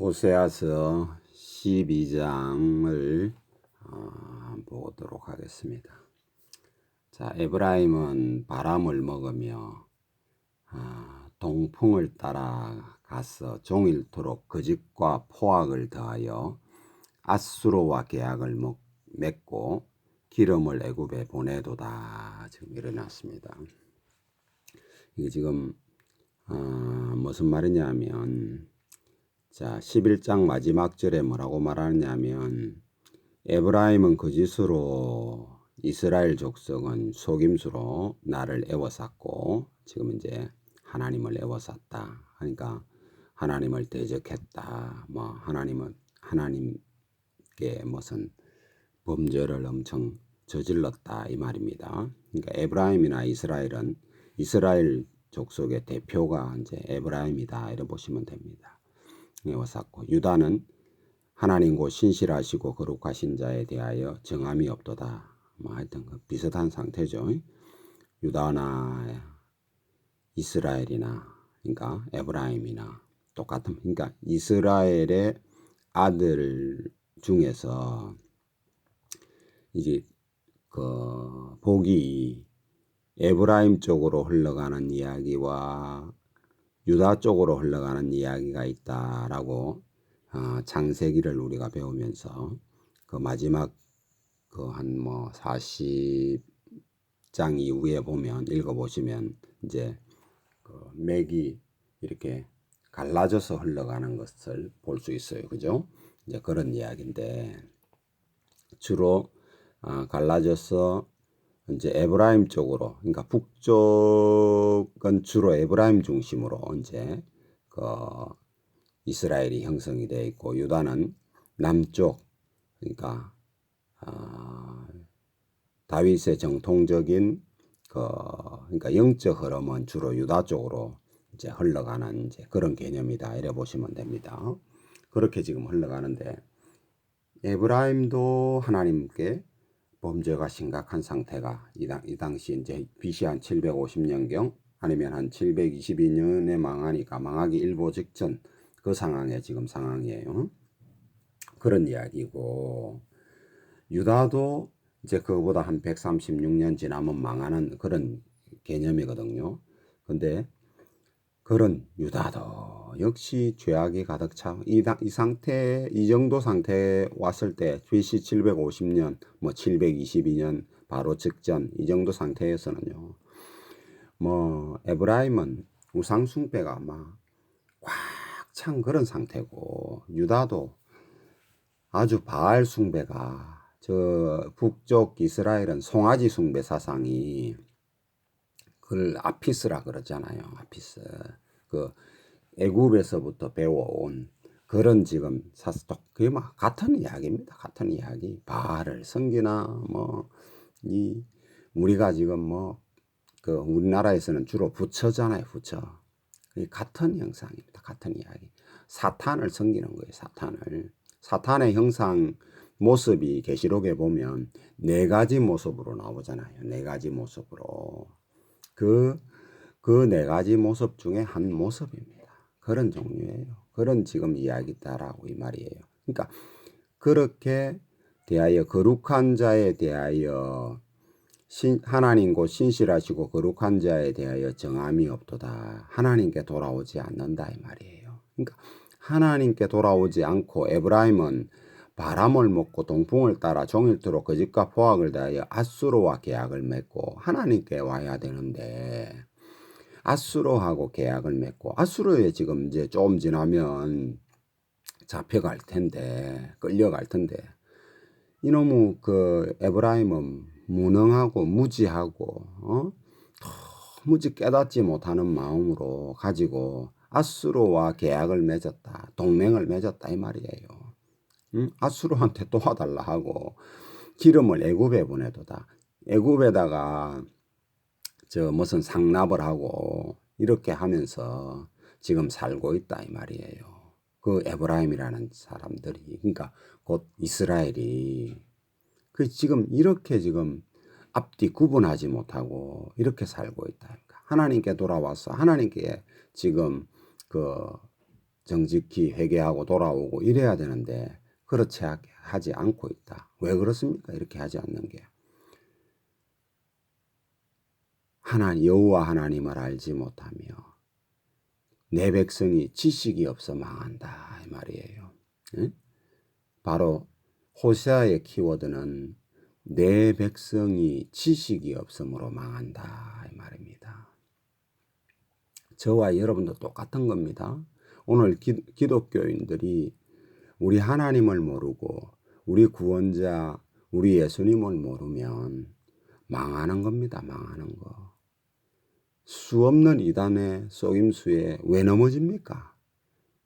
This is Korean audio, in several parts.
호세아서 12장을 보도록 하겠습니다. 자, 에브라임은 바람을 먹으며 동풍을 따라 가서 종일토록 거짓과 포악을 더하여 아수르와 계약을 맺고 기름을 애굽에 보내도다. 지금 일어났습니다. 이게 지금 무슨 말이냐면, 자, 11장 마지막 절에 뭐라고 말하냐면, 에브라임은 거짓으로 이스라엘 족속은 속임수로 나를 애워쌌고, 지금 이제 하나님을 애워쌌다. 그러니까 하나님을 대적했다. 뭐 하나님께 무슨 범죄를 엄청 저질렀다 이 말입니다. 그러니까 에브라임이나 이스라엘은 이스라엘 족속의 대표가 이제 에브라임이다 이렇게 보시면 됩니다. 애워쌌고, 유다는 하나님 곧 신실하시고 거룩하신 자에 대하여 정함이 없도다. 뭐 하여튼 비슷한 상태죠. 유다나 이스라엘이나, 그러니까 에브라임이나 똑같은, 그러니까 이스라엘의 아들 중에서 이제 그 복이 에브라임 쪽으로 흘러가는 이야기와 유다 쪽으로 흘러가는 이야기가 있다라고 창세기를 우리가 배우면서 그 마지막 그 한 뭐 40장 이후에 보면 읽어보시면 이제 그 맥이 이렇게 갈라져서 흘러가는 것을 볼 수 있어요. 그죠? 이제 그런 이야기인데, 주로 갈라져서 이제 에브라임 쪽으로, 그러니까 북쪽은 주로 에브라임 중심으로 이제 그 이스라엘이 형성이 되어 있고, 유다는 남쪽, 그러니까 다윗의 정통적인 그러니까 영적 흐름은 주로 유다 쪽으로 이제 흘러가는 이제 그런 개념이다 이래 보시면 됩니다. 그렇게 지금 흘러가는데, 에브라임도 하나님께 범죄가 심각한 상태가 이 당시 이제 BC 한 750년경 아니면 한 722년에 망하기 일보 직전 그 상황에 지금 상황이에요. 그런 이야기고, 유다도 이제 그거보다 한 136년 지나면 망하는 그런 개념이거든요. 근데 그런 유다도 역시 죄악이 가득 차. 이 상태, 이 정도 상태에 왔을 때, BC 750년, 뭐 722년 바로 직전, 이 정도 상태에서는요, 뭐, 에브라임은 우상숭배가 막 꽉 찬 그런 상태고, 유다도 아주 바알 숭배가, 저 북쪽 이스라엘은 송아지 숭배 사상이, 그걸 아피스라 그러잖아요. 아피스. 그 애굽에서부터 배워온 그런 지금 그게 막 같은 이야기입니다. 같은 이야기. 바알을 섬기나 뭐 이 우리가 지금 뭐 그 우리나라에서는 주로 부처잖아요. 부처. 같은 형상입니다. 같은 이야기. 사탄을 섬기는 거예요. 사탄의 형상 모습이 계시록에 보면 네 가지 모습으로 나오잖아요. 네 가지 모습으로. 그 네 가지 모습 중에 한 모습입니다. 그런 종류예요. 그런 지금 이야기다라고 이 말이에요. 그러니까 그렇게 대하여 거룩한 자에 대하여 하나님 곧 신실하시고 거룩한 자에 대하여 정함이 없도다. 하나님께 돌아오지 않는다 이 말이에요. 그러니까 하나님께 돌아오지 않고 에브라임은 바람을 먹고 동풍을 따라 종일토록 거짓과 포악을 다하여 아수르와 계약을 맺고 하나님께 와야 되는데, 아수르하고 계약을 맺고, 아수르에 지금 이제 좀 지나면 잡혀갈 텐데, 끌려갈 텐데, 이놈의 그 에브라임은 무능하고 무지하고 도무지 깨닫지 못하는 마음으로 가지고 아수르와 계약을 맺었다, 동맹을 맺었다 이 말이에요. 아수르한테 도와달라 하고 기름을 애굽에 보내도다. 애굽에다가 저 무슨 상납을 하고 이렇게 하면서 지금 살고 있다 이 말이에요. 그 에브라임이라는 사람들이, 그러니까 곧 이스라엘이 그 지금 이렇게 지금 앞뒤 구분하지 못하고 이렇게 살고 있다. 하나님께 돌아와서 하나님께 지금 그 정직히 회개하고 돌아오고 이래야 되는데 그렇지 하지 않고 있다. 왜 그렇습니까? 이렇게 하지 않는 게. 여호와 하나님을 알지 못하며 내 백성이 지식이 없어 망한다 이 말이에요. 응? 바로 호세아의 키워드는 내 백성이 지식이 없으므로 망한다 이 말입니다. 저와 여러분도 똑같은 겁니다. 오늘 기독교인들이 우리 하나님을 모르고 우리 구원자 우리 예수님을 모르면 망하는 겁니다. 망하는 거. 수 없는 이단의 속임수에 왜 넘어집니까?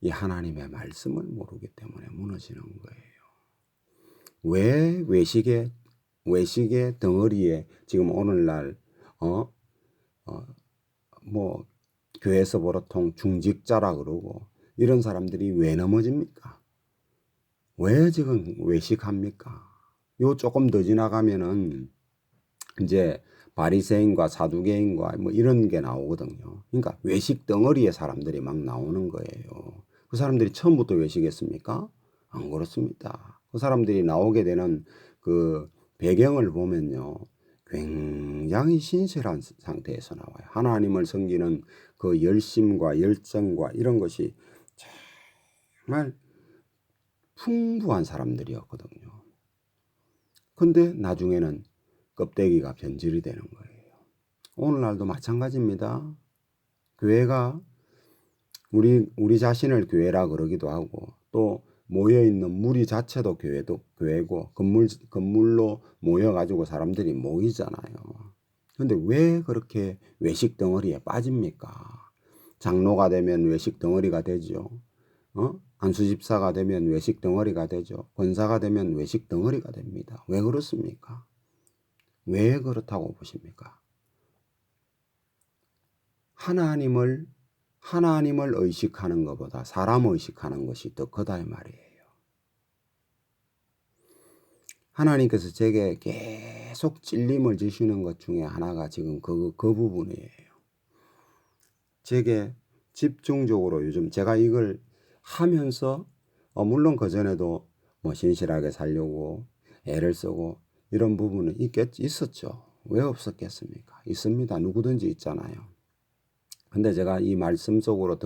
이 하나님의 말씀을 모르기 때문에 무너지는 거예요. 왜 외식의 덩어리에 지금 오늘날 뭐 교회에서 보통 중직자라 그러고 이런 사람들이 왜 넘어집니까? 왜 지금 외식합니까? 요 조금 더 지나가면은 이제 바리새인과 사두개인과 뭐 이런 게 나오거든요. 그러니까 외식 덩어리의 사람들이 막 나오는 거예요. 그 사람들이 처음부터 외식했습니까? 안 그렇습니다. 그 사람들이 나오게 되는 그 배경을 보면요. 굉장히 신실한 상태에서 나와요. 하나님을 섬기는 그 열심과 열정과 이런 것이 정말 풍부한 사람들이었거든요. 근데 나중에는 껍데기가 변질이 되는 거예요. 오늘날도 마찬가지입니다. 교회가 우리 자신을 교회라 그러기도 하고 또 모여있는 무리 자체도 교회고 건물로 모여가지고 사람들이 모이잖아요. 근데 왜 그렇게 외식 덩어리에 빠집니까? 장로가 되면 외식 덩어리가 되죠. 안수집사가 되면 외식 덩어리가 되죠. 권사가 되면 외식 덩어리가 됩니다. 왜 그렇습니까? 왜 그렇다고 보십니까? 하나님을 의식하는 것보다 사람을 의식하는 것이 더 크다 이 말이에요. 하나님께서 제게 계속 찔림을 주시는 것 중에 하나가 지금 그 부분이에요. 제게 집중적으로 요즘 제가 이걸 하면서 물론 그전에도 뭐 신실하게 살려고 애를 쓰고 이런 부분은 있었죠. 왜 없었겠습니까? 있습니다. 누구든지 있잖아요. 근데 제가 이 말씀 속으로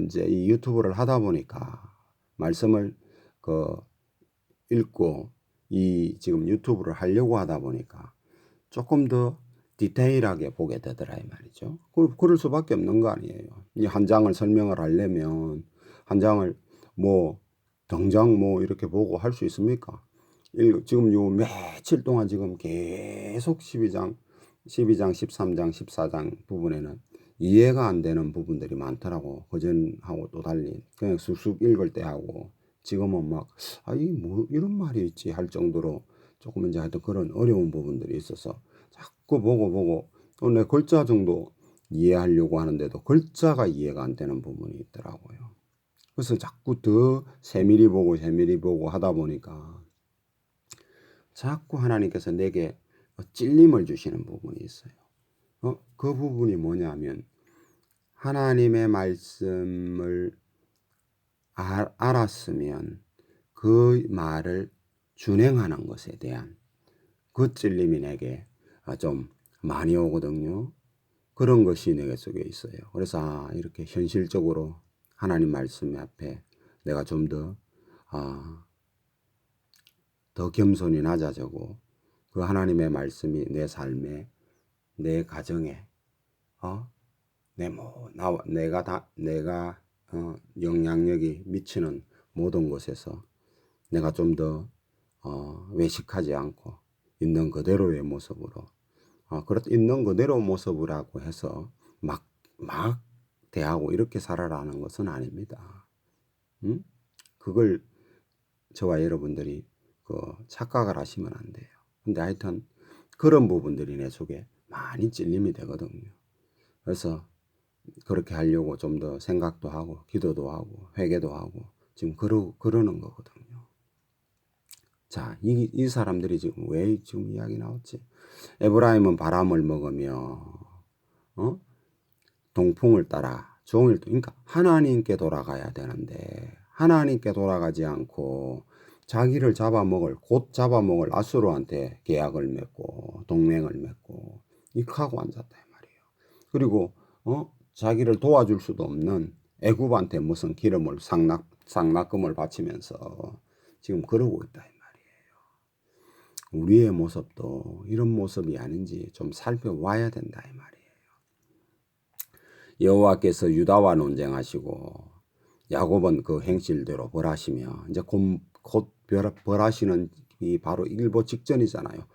이제 이 유튜브를 하다 보니까 말씀을 읽고 이 지금 유튜브를 하려고 하다 보니까 조금 더 디테일하게 보게 되더라 이 말이죠. 그럴 수밖에 없는 거 아니에요. 이 한 장을 설명을 하려면 한 장을 뭐 당장 뭐 이렇게 보고 할 수 있습니까? 지금 요 며칠 동안 지금 계속 13장, 13장, 14장 부분에는 이해가 안 되는 부분들이 많더라고. 그전하고 또 달리 그냥 쑥쑥 읽을 때 하고 지금은 막 이 뭐 이런 말이 있지 할 정도로 조금 이제 하여튼 그런 어려운 부분들이 있어서 자꾸 보고 내 글자 정도 이해하려고 하는데도 글자가 이해가 안 되는 부분이 있더라고요. 그래서 자꾸 더 세밀히 보고 하다 보니까 자꾸 하나님께서 내게 찔림을 주시는 부분이 있어요. 그 부분이 뭐냐면 하나님의 말씀을 알았으면 그 말을 준행하는 것에 대한 그 찔림이 내게 좀 많이 오거든요. 그런 것이 내게 속에 있어요. 그래서 이렇게 현실적으로 하나님 말씀 앞에 내가 좀 더 겸손히 낮아지고 그 하나님의 말씀이 내 삶에 내 가정에 내가 영향력이 미치는 모든 곳에서 내가 좀 더 외식하지 않고 있는 그대로의 모습으로 있는 그대로 모습이라고 해서 막 대하고 이렇게 살아라는 것은 아닙니다. 그걸 저와 여러분들이 착각을 하시면 안 돼요. 근데 하여튼 그런 부분들이 내 속에 많이 찔림이 되거든요. 그래서 그렇게 하려고 좀 더 생각도 하고 기도도 하고 회개도 하고 지금 그러는 거거든요. 자, 이 사람들이 지금 왜 지금 이야기 나왔지? 에브라임은 바람을 먹으며 동풍을 따라 종일 그러니까 하나님께 돌아가야 되는데 하나님께 돌아가지 않고 자기를 곧 잡아먹을 아수르한테 계약을 맺고 동맹을 맺고 이렇게 하고 앉았다 이 말이에요. 그리고 자기를 도와줄 수도 없는 애굽한테 무슨 기름을 상납금을 바치면서 지금 그러고 있다 이 말이에요. 우리의 모습도 이런 모습이 아닌지 좀 살펴봐야 된다 이 말이에요. 여호와께서 유다와 논쟁하시고 야곱은 그 행실대로 벌하시며 이제 곧 벌하시는 이 바로 일보 직전이잖아요.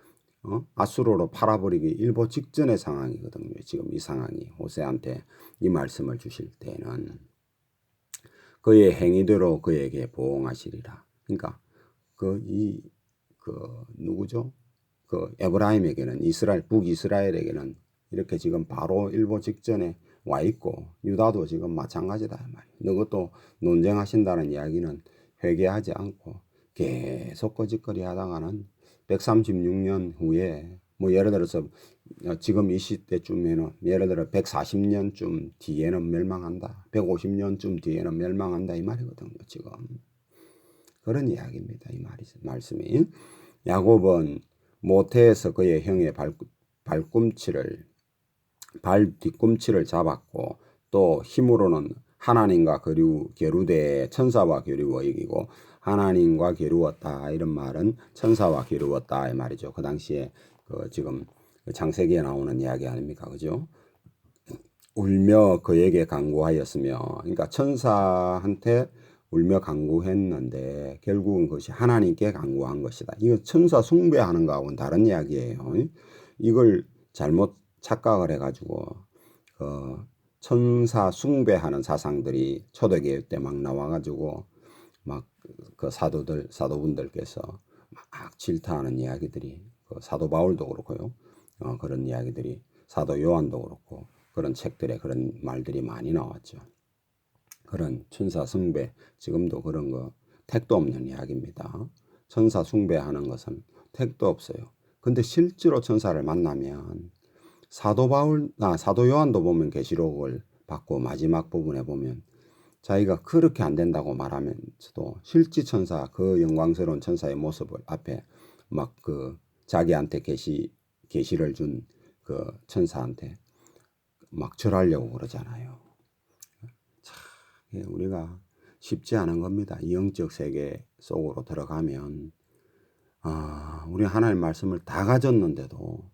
아수르로 팔아버리기 일보 직전의 상황이거든요. 지금 이 상황이 호세한테 이 말씀을 주실 때는 그의 행위대로 그에게 보응하시리라. 그러니까 누구죠? 그 에브라임에게는 북이스라엘에게는 이렇게 지금 바로 일보 직전에 와 있고 유다도 지금 마찬가지다 말이에요. 너것도 논쟁하신다는 이야기는 회개하지 않고 계속 거짓거리 하다가는 136년 후에 뭐 예를 들어서 지금 이 시대쯤에는 예를 들어 140년쯤 뒤에는 멸망한다. 150년쯤 뒤에는 멸망한다 이 말이거든요. 지금 그런 이야기입니다. 이 말씀이 야곱은 모태에서 그의 형의 발 뒤꿈치를 잡았고 또 힘으로는 하나님과 겨루되 천사와 겨루어 이기고 하나님과 겨루었다. 이런 말은 천사와 겨루었다 이 말이죠. 그 당시에 지금 창세기에 나오는 이야기 아닙니까? 그죠? 울며 그에게 간구하였으며 그러니까 천사한테 울며 간구했는데 결국은 그것이 하나님께 간구한 것이다. 이거 천사 숭배하는 거하고는 다른 이야기예요. 이걸 잘못 착각을 해가지고 천사 숭배하는 사상들이 초대교회 때 막 나와가지고 막 그 사도분들께서 막 질타하는 이야기들이 사도 바울도 그렇고요. 그런 이야기들이 사도 요한도 그렇고 그런 책들에 그런 말들이 많이 나왔죠. 그런 천사 숭배 지금도 그런 거 택도 없는 이야기입니다. 천사 숭배하는 것은 택도 없어요. 근데 실제로 천사를 만나면 사도 요한도 보면 계시록을 받고 마지막 부분에 보면 자기가 그렇게 안 된다고 말하면서도 실제 천사 그 영광스러운 천사의 모습을 앞에 막 자기한테 계시를 준 그 천사한테 막 절하려고 그러잖아요. 참 우리가 쉽지 않은 겁니다. 이 영적 세계 속으로 들어가면 우리 하나님 말씀을 다 가졌는데도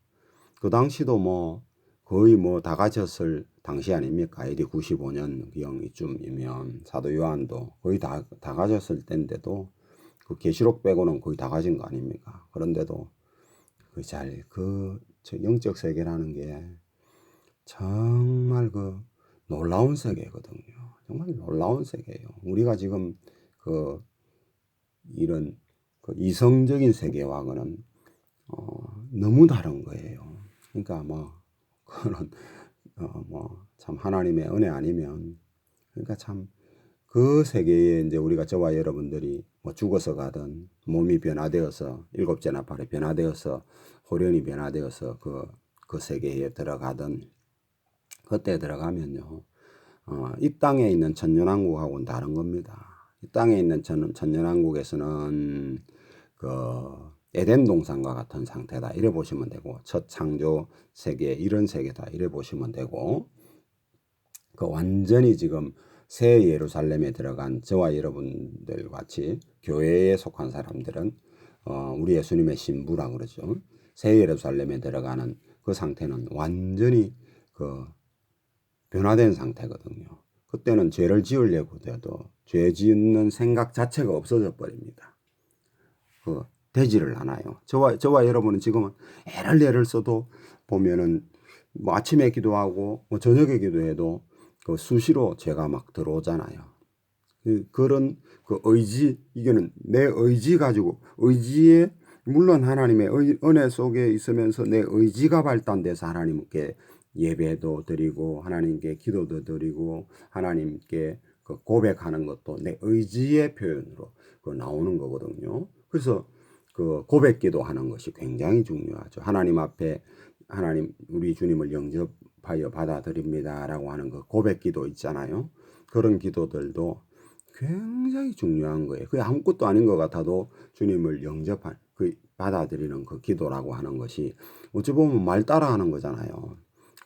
그 당시도 뭐 거의 뭐 다 가졌을 당시 아닙니까? AD 95년 이쯤이면 사도 요한도 거의 다 가졌을 때인데도 그 계시록 빼고는 거의 다 가진 거 아닙니까? 그런데도 저 영적 세계라는 게 정말 놀라운 세계거든요. 정말 놀라운 세계예요. 우리가 지금 이런 이성적인 세계와는 너무 다른 거예요. 그러니까 그런 참 하나님의 은혜 아니면 그러니까 참 그 세계에 이제 우리가 저와 여러분들이 죽어서 가든 몸이 변화되어서 일곱째 나팔에 변화되어서 호련이 변화되어서 그 세계에 들어가든 그때 들어가면요 이 땅에 있는 천년왕국하고는 다른 겁니다. 이 땅에 있는 천년왕국에서는 에덴 동산과 같은 상태다 이래 보시면 되고 첫 창조 세계 이런 세계다 이래 보시면 되고 완전히 지금 새 예루살렘에 들어간 저와 여러분들 같이 교회에 속한 사람들은 우리 예수님의 신부라 그러죠. 새 예루살렘에 들어가는 그 상태는 완전히 변화된 상태거든요. 그때는 죄를 지으려고 해도 죄 짓는 생각 자체가 없어져 버립니다. 되지를 않아요. 저와 여러분은 지금은 애를 써도 보면은 아침에 기도하고 저녁에 기도해도 수시로 죄가 막 들어오잖아요. 그런 의지, 이거는 내 의지 가지고 의지에 물론 하나님의 은혜 속에 있으면서 내 의지가 발단돼서 하나님께 예배도 드리고 하나님께 기도도 드리고 하나님께 고백하는 것도 내 의지의 표현으로 나오는 거거든요. 그래서 고백 기도하는 것이 굉장히 중요하죠. 하나님 앞에 우리 주님을 하여 받아들입니다라고 하는 그 고백 기도 있잖아요. 그런 기도들도 굉장히 중요한 거예요. 그게 아무것도 아닌 것 같아도 주님을 영접한 그 받아들이는 그 기도라고 하는 것이 어찌 보면 말 따라하는 거잖아요.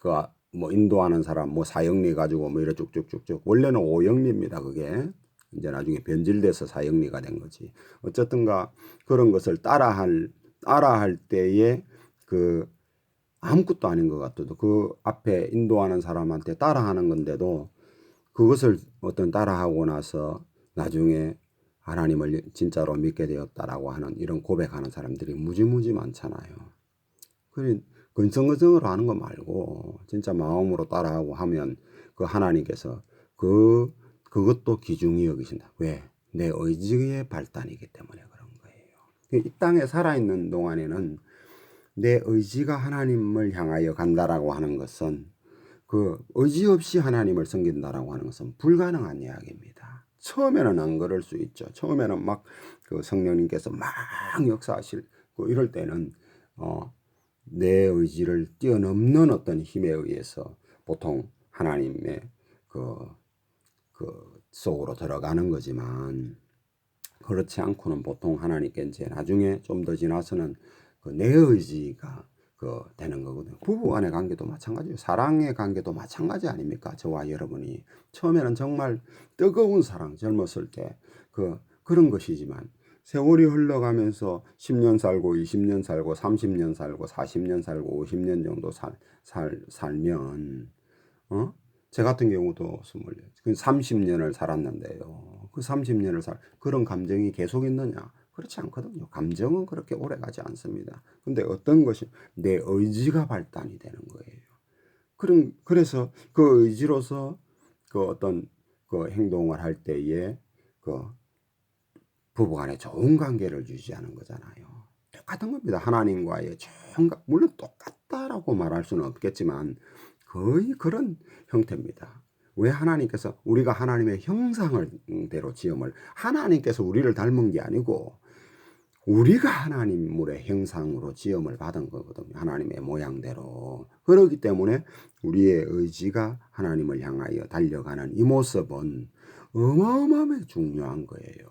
그 뭐 인도하는 사람 뭐 사형리 가지고 뭐 이래 쭉쭉쭉쭉 원래는 오형리입니다. 그게 이제 나중에 변질돼서 사형리가 된 거지. 어쨌든가 그런 것을 따라할 때에 그 아무것도 아닌 것 같아도 그 앞에 인도하는 사람한테 따라하는 건데도 그것을 어떤 따라하고 나서 나중에 하나님을 진짜로 믿게 되었다라고 하는 이런 고백하는 사람들이 무지무지 많잖아요. 그래 근성근성으로 하는 거 말고 진짜 마음으로 따라하고 하면 그 하나님께서 그것도 귀중히 여기신다. 왜? 내 의지의 발단이기 때문에 그런 거예요. 이 땅에 살아있는 동안에는 내 의지가 하나님을 향하여 간다라고 하는 것은 그 의지 없이 하나님을 섬긴다라고 하는 것은 불가능한 이야기입니다. 처음에는 안 그럴 수 있죠. 처음에는 막 그 성령님께서 막 역사하시고 이럴 때는 내 의지를 뛰어넘는 어떤 힘에 의해서 보통 하나님의 그 속으로 들어가는 거지만 그렇지 않고는 보통 하나님께 이제 나중에 좀 더 지나서는 그 내 의지가 되는 거거든요. 부부 간의 관계도 마찬가지예요. 사랑의 관계도 마찬가지 아닙니까? 저와 여러분이 처음에는 정말 뜨거운 사랑 젊었을 때 그런 것이지만 세월이 흘러가면서 10년 살고 20년 살고 30년 살고 40년 살고 50년 정도 살면 제 같은 경우도 30년을 살았는데요. 그 30년을 그런 감정이 계속 있느냐? 그렇지 않거든요. 감정은 그렇게 오래 가지 않습니다. 근데 어떤 것이 내 의지가 발단이 되는 거예요. 그래서 그 의지로서 그 어떤 그 행동을 할 때에 그 부부간에 좋은 관계를 유지하는 거잖아요. 똑같은 겁니다. 하나님과의 물론 똑같다라고 말할 수는 없겠지만 거의 그런 형태입니다. 왜 하나님께서 우리가 하나님의 형상대로 지음을 하나님께서 우리를 닮은 게 아니고 우리가 하나님의 형상으로 지음을 받은 거거든요. 하나님의 모양대로. 그렇기 때문에 우리의 의지가 하나님을 향하여 달려가는 이 모습은 어마어마하게 중요한 거예요.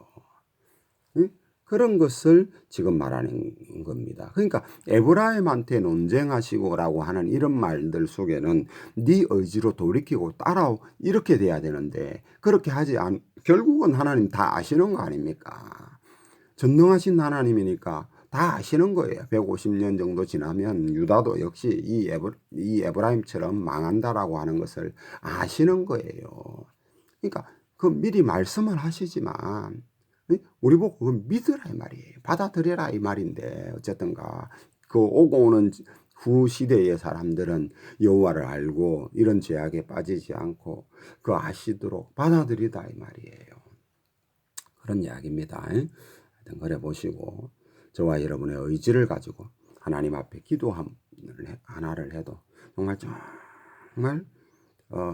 응? 그런 것을 지금 말하는 겁니다. 그러니까 에브라임한테 논쟁하시고라고 하는 이런 말들 속에는 네 의지로 돌이키고 따라오 이렇게 돼야 되는데 그렇게 결국은 하나님 다 아시는 거 아닙니까? 전능하신 하나님이니까 다 아시는 거예요. 150년 정도 지나면 유다도 역시 이 에브라임처럼 망한다라고 하는 것을 아시는 거예요. 그러니까 그 미리 말씀을 하시지만 우리 보고 그걸 믿으라 이 말이에요. 받아들여라 이 말인데 어쨌든가 그 오고 오는 후 시대의 사람들은 여호와를 알고 이런 죄악에 빠지지 않고 그 아시도록 받아들이다 이 말이에요. 그런 이야기입니다. 하여튼 그래 보시고 저와 여러분의 의지를 가지고 하나님 앞에 기도 하나를 해도 정말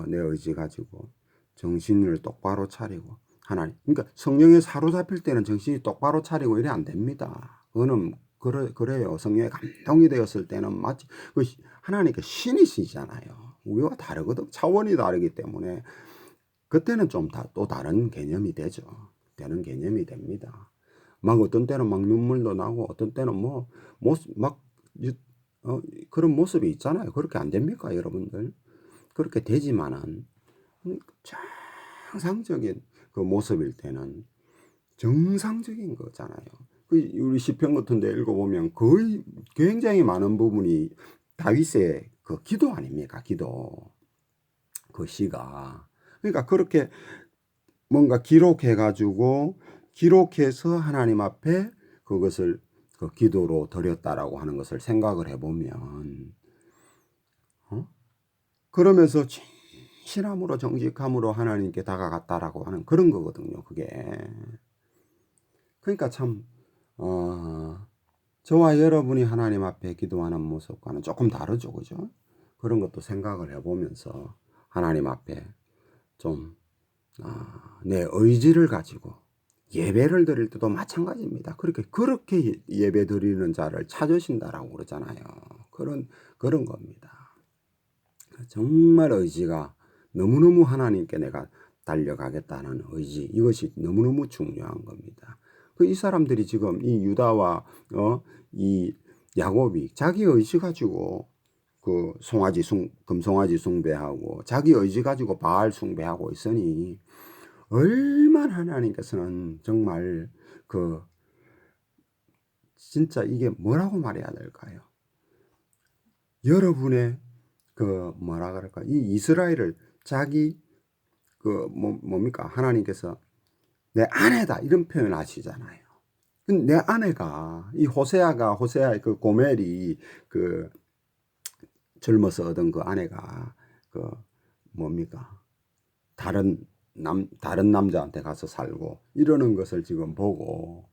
내 의지 가지고 정신을 똑바로 차리고 하나님 그러니까 성령에 사로잡힐 때는 정신이 똑바로 차리고 이래 안 됩니다. 그거는 그래요. 성령에 감동이 되었을 때는 마치 하나님께 신이시잖아요. 우리와 다르거든. 차원이 다르기 때문에 그때는 좀 또 다른 개념이 되죠. 되는 개념이 됩니다. 막 어떤 때는 막 눈물도 나고 어떤 때는 그런 모습이 있잖아요. 그렇게 안 됩니까, 여러분들? 그렇게 되지만은 정상적인 그 모습일 때는 정상적인 거잖아요. 우리 시편 같은 데 읽어보면 거의 굉장히 많은 부분이 다윗의 그 기도 아닙니까? 기도. 그 시가. 그러니까 그렇게 뭔가 기록해서 하나님 앞에 그것을 그 기도로 드렸다라고 하는 것을 생각을 해보면, 그러면서 진실함으로 정직함으로 하나님께 다가갔다라고 하는 그런 거거든요. 그게. 그러니까 참 저와 여러분이 하나님 앞에 기도하는 모습과는 조금 다르죠, 그죠? 그런 것도 생각을 해보면서 하나님 앞에 좀 내 의지를 가지고 예배를 드릴 때도 마찬가지입니다. 그렇게 예배 드리는 자를 찾으신다라고 그러잖아요. 그런 겁니다. 정말 의지가 너무너무 하나님께 내가 달려가겠다는 의지, 이것이 너무너무 중요한 겁니다. 이 사람들이 지금 이 유다와 이 야곱이 자기 의지 가지고 그 금송아지 숭배하고 자기 의지 가지고 바알 숭배하고 있으니 얼마나 하나님께서는 정말 그 진짜 이게 뭐라고 말해야 될까요? 여러분의 그 뭐라 그럴까, 이 이스라엘을 자기 그 뭡니까, 하나님께서 내 아내다 이런 표현 하시잖아요. 내 아내가 이 호세아의 그 고멜이 그 젊어서 얻은 그 아내가 그 뭡니까, 다른 남자한테 가서 살고 이러는 것을 지금 보고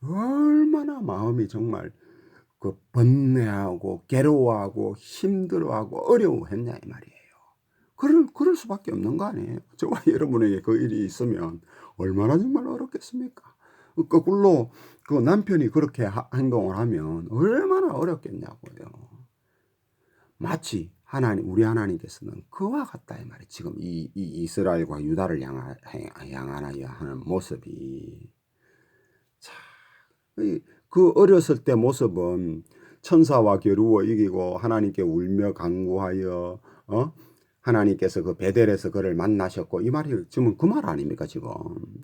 얼마나 마음이 정말 그 번뇌하고 괴로워하고 힘들어하고 어려워했냐 이 말이에요. 그럴 수밖에 없는 거 아니에요. 저와 여러분에게 그 일이 있으면 얼마나 정말 어렵겠습니까? 거꾸로 그 남편이 그렇게 행동을 하면 얼마나 어렵겠냐고요. 마치 우리 하나님께서는 그와 같다 이 말이에요. 지금 이 이스라엘과 유다를 향하여 하는 모습이, 자, 그 어렸을 때 모습은 천사와 겨루어 이기고 하나님께 울며 간구하여 하나님께서 그 베델에서 그를 만나셨고, 이 말이 지금 그 말 아닙니까? 지금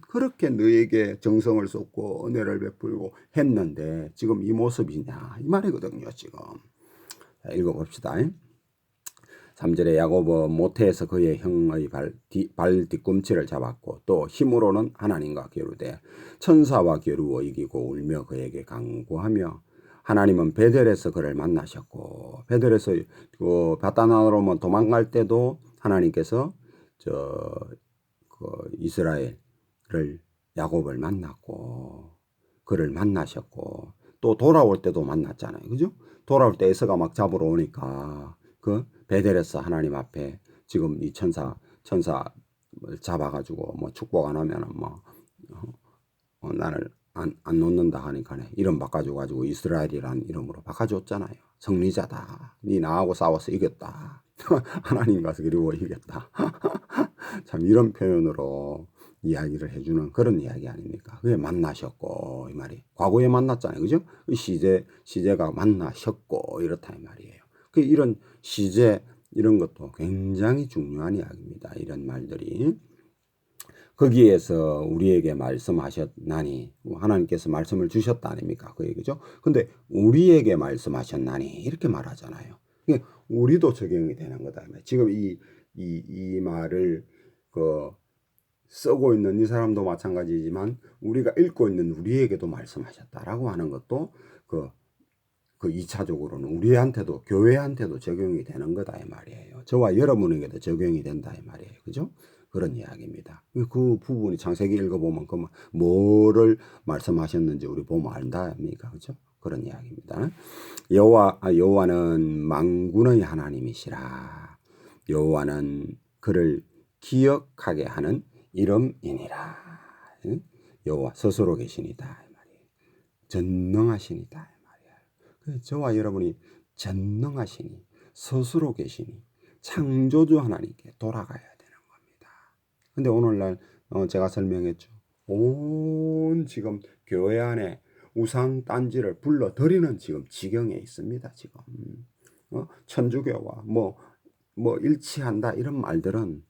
그렇게 너에게 정성을 쏟고 은혜를 베풀고 했는데 지금 이 모습이냐 이 말이거든요. 지금 자, 읽어봅시다. 3절에 야곱은 모태에서 그의 형의 발 뒤꿈치를 잡았고 또 힘으로는 하나님과 겨루되 천사와 겨루어 이기고 울며 그에게 간구하며, 하나님은 베델에서 그를 만나셨고, 베델에서 그 바다나로만 도망갈 때도 하나님께서 이스라엘을 야곱을 만났고 그를 만나셨고, 또 돌아올 때도 만났잖아요. 그죠? 돌아올 때 에서가 막 잡으러 오니까 그 베델에서 하나님 앞에 지금 이 천사 잡아가지고 뭐 축복 안 하면은 나를 안 놓는다 하니까 이름 바꿔줘가지고 이스라엘이란 이름으로 바꿔줬잖아요. 승리자다. 네 나하고 싸워서 이겼다. 하나님과 그리고 이겼다. 참 이런 표현으로 이야기를 해주는 그런 이야기 아닙니까? 그게 만나셨고 이 말이 과거에 만났잖아요. 그죠? 시제가 만나셨고 이렇다 이 말이에요. 이런 시제 이런 것도 굉장히 중요한 이야기입니다. 이런 말들이. 거기에서 우리에게 말씀하셨나니, 하나님께서 말씀을 주셨다 아닙니까? 그 얘기죠. 근데 우리에게 말씀하셨나니 이렇게 말하잖아요. 우리도 적용이 되는 거다. 지금 이 말을 쓰고 있는 이 사람도 마찬가지지만 우리가 읽고 있는 우리에게도 말씀하셨다라고 하는 것도 그 2차적으로는 우리한테도, 교회한테도 적용이 되는 거다 이 말이에요. 저와 여러분에게도 적용이 된다 이 말이에요. 그죠? 그런 이야기입니다. 그 부분이 창세기 읽어보면 뭐를 말씀하셨는지 우리 보면 안다 아닙니까? 그죠? 그런 이야기입니다. 여호와는 만군의 하나님이시라. 여호와는 그를 기억하게 하는 이름이니라. 여호와 스스로 계시니다 이 말이에요. 전능하시니다. 저와 여러분이 전능하시니 스스로 계시니 창조주 하나님께 돌아가야 되는 겁니다. 근데 오늘날 제가 설명했죠. 온 지금 교회 안에 우상 딴지를 불러들이는 지금 지경에 있습니다. 지금 천주교와 뭐 일치한다 이런 말들은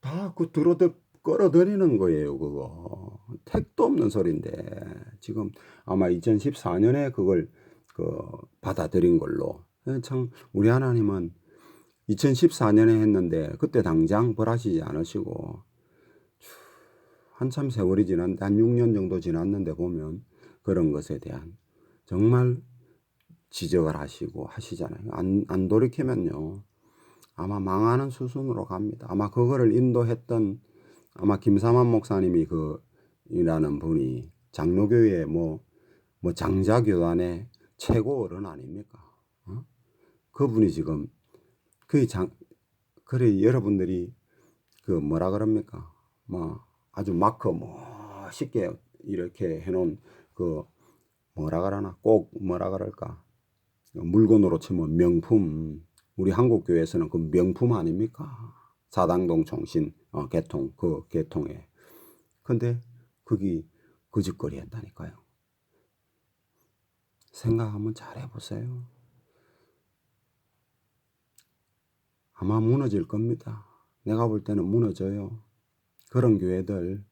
다 그 끌어들이는 거예요. 그거 택도 없는 소리인데 지금 아마 2014년에 그걸 받아들인 걸로. 참 우리 하나님은 2014년에 했는데 그때 당장 벌하시지 않으시고 한참 세월이 지났는데 한 6년 정도 지났는데 보면 그런 것에 대한 정말 지적을 하시고 하시잖아요. 안 돌이키면요 아마 망하는 수순으로 갑니다. 아마 그거를 인도했던 아마 김삼환 목사님이 이라는 분이 장로교회 뭐 장자교단의 최고 어른 아닙니까? 그분이 지금 그래 여러분들이 뭐라 그럽니까? 아주 멋있게 이렇게 해놓은 뭐라 그러나 꼭 뭐라 그럴까? 물건으로 치면 명품 우리 한국 교회에서는 그 명품 아닙니까? 사당동 총신 개통 그 개통에. 근데 거기 거짓거리 했다니까요. 생각 한번 잘 해보세요. 아마 무너질 겁니다. 내가 볼 때는 무너져요. 그런 교회들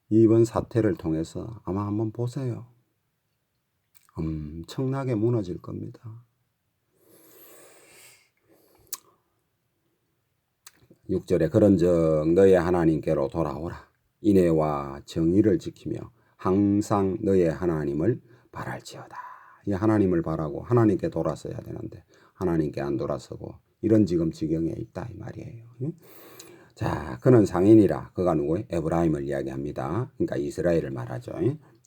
이번 사태를 통해서 아마 한번 보세요. 엄청나게 무너질 겁니다. 6절에 그런즉 너의 하나님께로 돌아오라. 인애와 정의를 지키며 항상 너의 하나님을 바랄지어다. 이 하나님을 바라고 하나님께 돌아서야 되는데 하나님께 안 돌아서고 이런 지금 지경에 있다 이 말이에요. 자, 그는 상인이라. 그가 누구예요? 에브라임을 이야기합니다. 그러니까 이스라엘을 말하죠.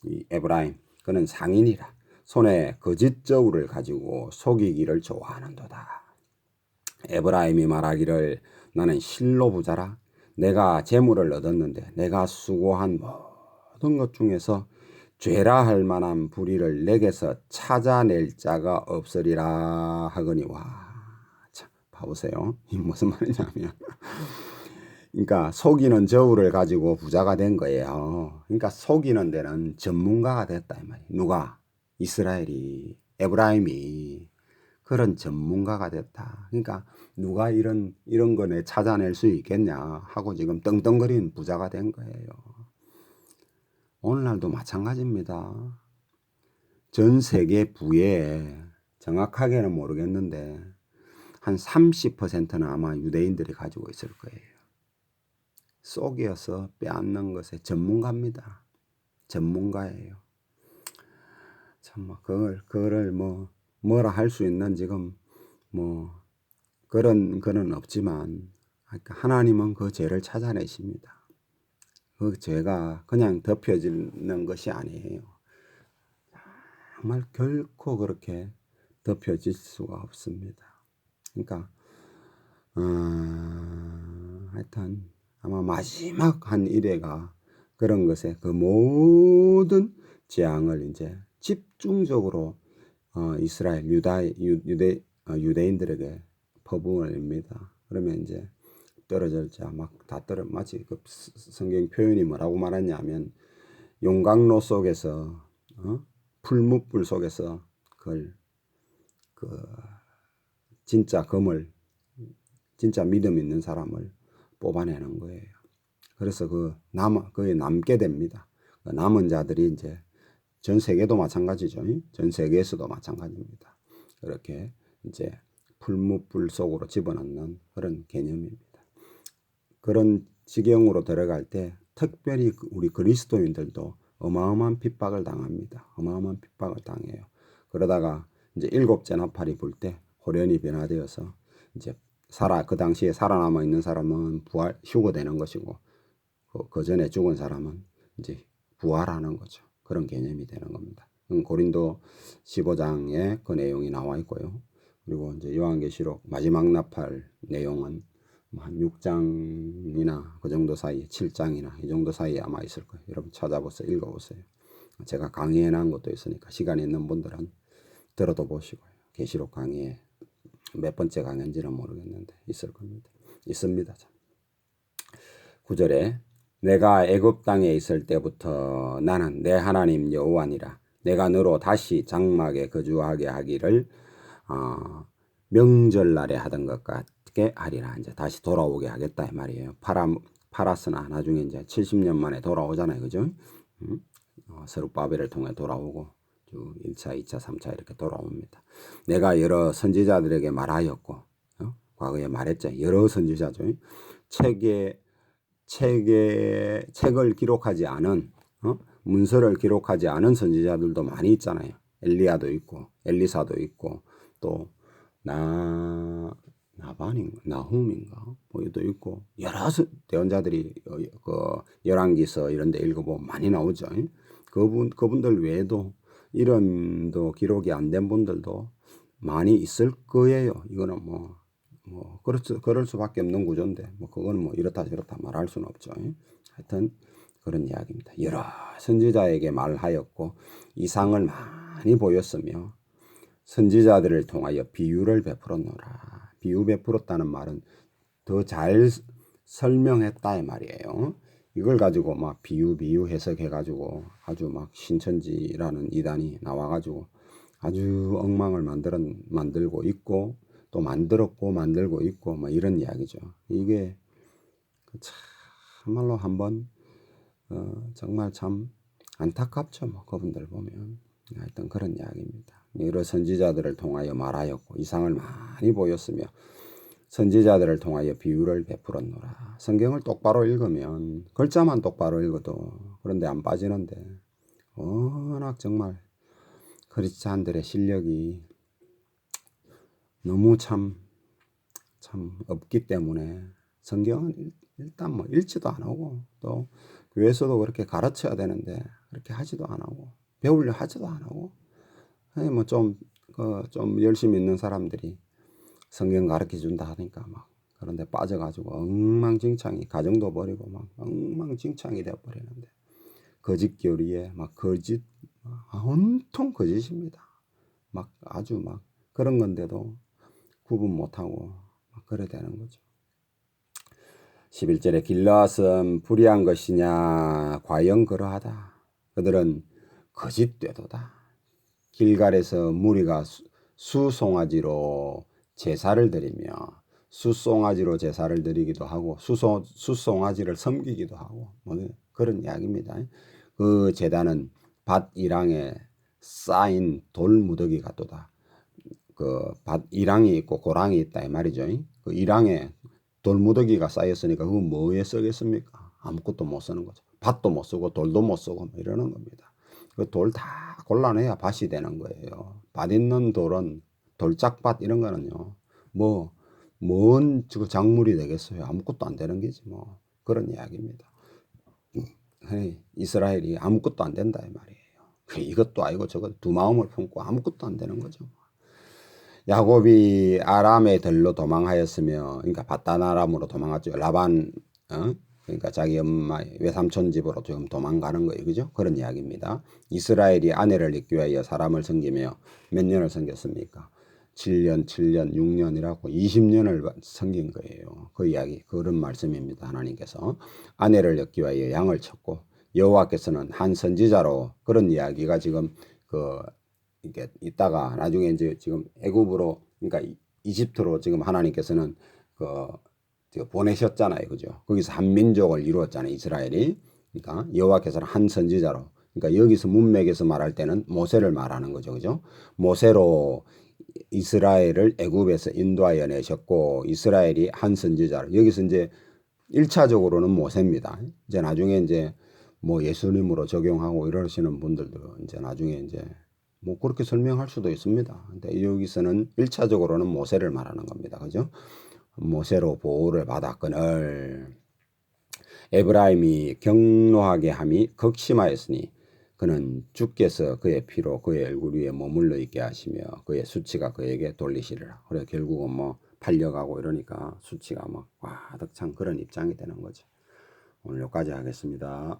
이 에브라임, 그는 상인이라. 손에 거짓 저울을 가지고 속이기를 좋아하는도다. 에브라임이 말하기를 나는 실로 부자라. 내가 재물을 얻었는데 내가 수고한 모든 것 중에서 죄라 할 만한 불의를 내게서 찾아낼 자가 없으리라 하거니와. 자, 봐보세요. 이 무슨 말이냐면 그러니까 속이는 저울을 가지고 부자가 된 거예요. 그러니까 속이는 데는 전문가가 됐다 이 말이에요. 누가? 이스라엘이, 에브라임이 그런 전문가가 됐다. 그러니까 누가 이런 거네 찾아낼 수 있겠냐 하고 지금 떵떵거리는 부자가 된 거예요. 오늘날도 마찬가지입니다. 전 세계 부에 정확하게는 모르겠는데 한 30%는 아마 유대인들이 가지고 있을 거예요. 속여서 빼앗는 것에 전문가입니다. 전문가예요. 참 그거를 뭐라 할 수 있는 지금 그런 거는 없지만 하나님은 그 죄를 찾아내십니다. 그 죄가 그냥 덮여지는 것이 아니에요. 정말 결코 그렇게 덮여질 수가 없습니다. 그러니까 하여튼 아마 마지막 한 일회가 그런 것에 그 모든 재앙을 이제 집중적으로 이스라엘 유대인들에게 퍼부어냅니다. 그러면 이제 떨어졌자 막 다 마치 그 성경 표현이 뭐라고 말하냐면 용광로 속에서 풀무불 속에서 그 진짜 검을 진짜 믿음 있는 사람을 뽑아내는 거예요. 그래서 거기 남게 됩니다. 그 남은 자들이 이제 전 세계도 마찬가지죠. 전 세계에서도 마찬가지입니다. 그렇게 이제 풀무불 속으로 집어넣는 그런 개념입니다. 그런 지경으로 들어갈 때 특별히 우리 그리스도인들도 어마어마한 핍박을 당합니다. 어마어마한 핍박을 당해요. 그러다가 이제 7째 나팔이 불 때 호련히 변화되어서 이제 그 당시에 살아남아 있는 사람은 휴거되는 것이고 그 전에 죽은 사람은 이제 부활하는 거죠. 그런 개념이 되는 겁니다. 고린도 15장에 그 내용이 나와 있고요. 그리고 이제 요한계시록 마지막 나팔 내용은 한 6장이나 그 정도 사이에 7장이나 이 정도 사이에 아마 있을 거예요. 여러분 찾아보세요. 읽어보세요. 제가 강의해 놓은 것도 있으니까 시간이 있는 분들은 들어도 보시고요. 계시록 강의에 몇 번째 강의인지는 모르겠는데 있을 겁니다. 있습니다. 9절에 내가 애굽 땅에 있을 때부터 나는 내 하나님 여호와니라. 내가 너로 다시 장막에 거주하게 하기를 명절날에 하던 것 같게 하리라. 이제 다시 돌아오게 하겠다 이 말이에요. 파라스나 나중에 이제 70년 만에 돌아오잖아요. 그죠? 스룹바벨을 통해 돌아오고 1차, 2차, 3차 이렇게 돌아옵니다. 내가 여러 선지자들에게 말하였고 과거에 말했죠. 여러 선지자죠. 책을 기록하지 않은 문서를 기록하지 않은 선지자들도 많이 있잖아요. 엘리야도 있고 엘리사도 있고 또 나훔인가 뭐도 있고 여러 대언자들이 그 열왕기서 이런 데 읽어보면 많이 나오죠. 그분들 외에도 이름도 기록이 안 된 분들도 많이 있을 거예요. 이거는 그럴 수밖에 없는 구조인데 그거는 이렇다 저렇다 말할 수는 없죠. 하여튼 그런 이야기입니다. 여러 선지자에게 말하였고 이상을 많이 보였으며 선지자들을 통하여 비유를 베풀었노라. 비유 베풀었다는 말은 더 잘 설명했다 이 말이에요. 이걸 가지고 막 비유 해석해 가지고 아주 막 신천지라는 이단이 나와 가지고 아주 엉망을 만들고 있고 또 만들었고 만들고 있고 뭐 이런 이야기죠. 이게 참말로 한번 정말 참 안타깝죠. 뭐 그분들 보면 하여튼 그런 이야기입니다. 여러 선지자들을 통하여 말하였고 이상을 많이 보였으며 선지자들을 통하여 비유를 베풀었노라. 성경을 똑바로 읽으면 글자만 똑바로 읽어도 그런데 안 빠지는데 워낙 정말 크리스찬들의 실력이 너무 참 없기 때문에 성경은 일단 뭐 읽지도 안 하고 또 교회에서도 그렇게 가르쳐야 되는데 그렇게 하지도 안 하고 배우려 하지도 안 하고 뭐 좀 열심히 있는 사람들이 성경 가르쳐 준다 하니까 막 그런데 빠져가지고 엉망진창이 가정도 버리고 막 엉망진창이 되어 버리는데 거짓 교리에 막 거짓 온통 거짓입니다. 막 아주 막 그런 건데도 구분 못하고 막 그래 되는 거죠. 11절에 길라앗은 불의한 것이냐 과연 그러하다. 그들은 거짓되도다. 길갈에서 무리가 수송아지로 제사를 드리며 수송아지로 제사를 드리기도 하고 수송아지를 섬기기도 하고 뭐 그런 이야기입니다. 그 제단은 밭 이랑에 쌓인 돌 무더기 같도다. 그 밭 이랑이 있고 고랑이 있다 이 말이죠. 그 이랑에 돌 무더기가 쌓였으니까 그거 뭐에 쓰겠습니까? 아무것도 못 쓰는 거죠. 밭도 못 쓰고 돌도 못 쓰고 뭐 이러는 겁니다. 그 돌 다 골라내야 밭이 되는 거예요. 밭 있는 돌은 돌짝밭 이런 거는요. 뭔 작물이 되겠어요. 아무것도 안 되는 게지 뭐. 그런 이야기입니다. 이스라엘이 아무것도 안 된다 이 말이에요. 이것도 아니고 저것도 두 마음을 품고 아무것도 안 되는 거죠. 야곱이 아람의 들로 도망하였으며, 그러니까 바다나람으로 도망갔죠. 라반, 그러니까 자기 엄마 외삼촌 집으로 지금 도망가는 거예요, 그죠? 그런 이야기입니다. 이스라엘이 아내를 잊기 위하여 사람을 섬기며 몇 년을 섬겼습니까? 7년, 6년이라고 20년을 섬긴 거예요. 그 이야기, 그런 말씀입니다. 하나님께서 아내를 얻기 위하여 양을 쳤고 여호와께서는 한 선지자로 그런 이야기가 지금 이게 있다가 나중에 이제 지금 애굽으로 그러니까 이집트로 지금 하나님께서는 보내셨잖아요, 그죠? 거기서 한 민족을 이루었잖아요, 이스라엘이. 그러니까 여호와께서는 한 선지자로. 그러니까 여기서 문맥에서 말할 때는 모세를 말하는 거죠, 그죠? 모세로 이스라엘을 애굽에서 인도하여 내셨고 이스라엘이 한 선지자로. 여기서 이제 1차적으로는 모세입니다. 이제 나중에 이제 뭐 예수님으로 적용하고 이러시는 분들도 이제 나중에 이제 뭐 그렇게 설명할 수도 있습니다. 근데 여기서는 1차적으로는 모세를 말하는 겁니다. 그죠? 모세로 보호를 받았거늘 에브라임이 경노하게 함이 극심하였으니 그는 주께서 그의 피로 그의 얼굴 위에 머물러 있게 하시며 그의 수치가 그에게 돌리시리라. 그래 결국은 뭐 팔려가고 이러니까 수치가 막 와득 찬 그런 입장이 되는 거죠. 오늘 여기까지 하겠습니다.